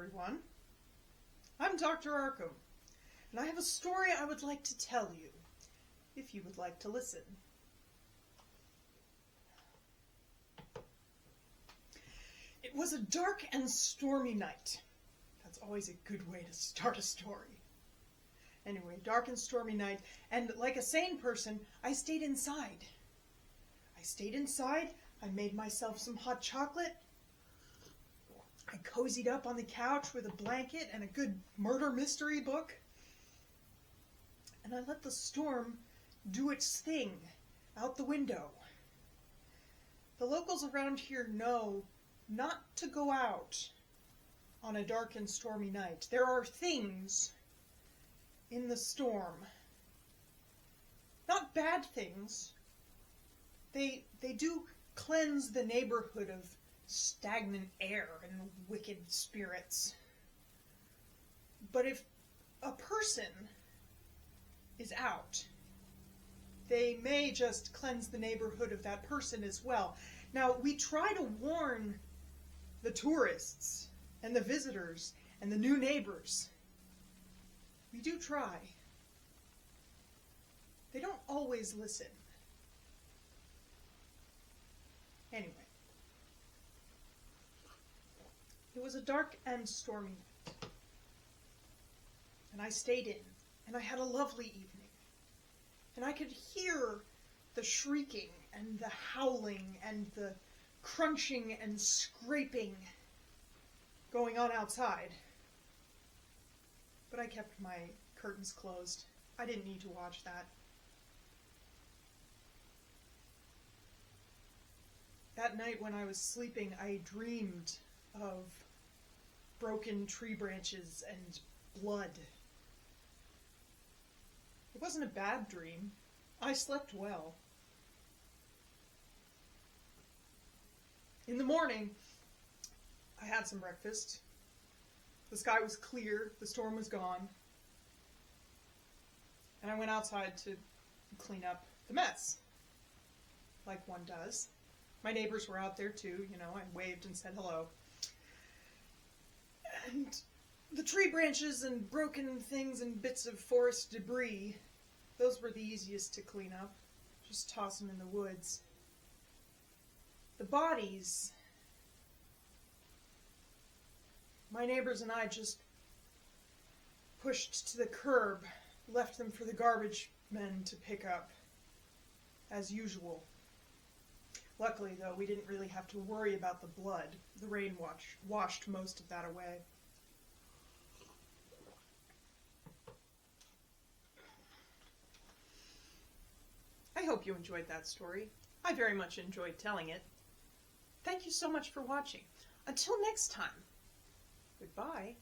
everyone. I'm Dr. Arkham, and I have a story I would like to tell you, if you would like to listen. It was a dark and stormy night. That's always a good way to start a story. Anyway, dark and stormy night, and like a sane person, I stayed inside. I made myself some hot chocolate. I cozied up on the couch with a blanket and a good murder mystery book. And I let the storm do its thing out the window. The locals around here know not to go out on a dark and stormy night. There are things in the storm. Not bad things. They do cleanse the neighborhood of stagnant air and wicked spirits. But if a person is out, they may just cleanse the neighborhood of that person as well. Now, we try to warn the tourists and the visitors and the new neighbors. We do try. They don't always listen. Anyway. It was a dark and stormy night. And I stayed in, and I had a lovely evening. And I could hear the shrieking and the howling and the crunching and scraping going on outside. But I kept my curtains closed. I didn't need to watch that. That night when I was sleeping, I dreamed of broken tree branches and blood. It wasn't a bad dream. I slept well. In the morning, I had some breakfast. The sky was clear, the storm was gone, and I went outside to clean up the mess, like one does. My neighbors were out there too, I waved and said hello. And the tree branches and broken things and bits of forest debris, those were the easiest to clean up. Just toss them in the woods. The bodies, my neighbors and I just pushed to the curb, left them for the garbage men to pick up, as usual. Luckily, though, we didn't really have to worry about the blood. The rain washed most of that away. I hope you enjoyed that story. I very much enjoyed telling it. Thank you so much for watching. Until next time, goodbye.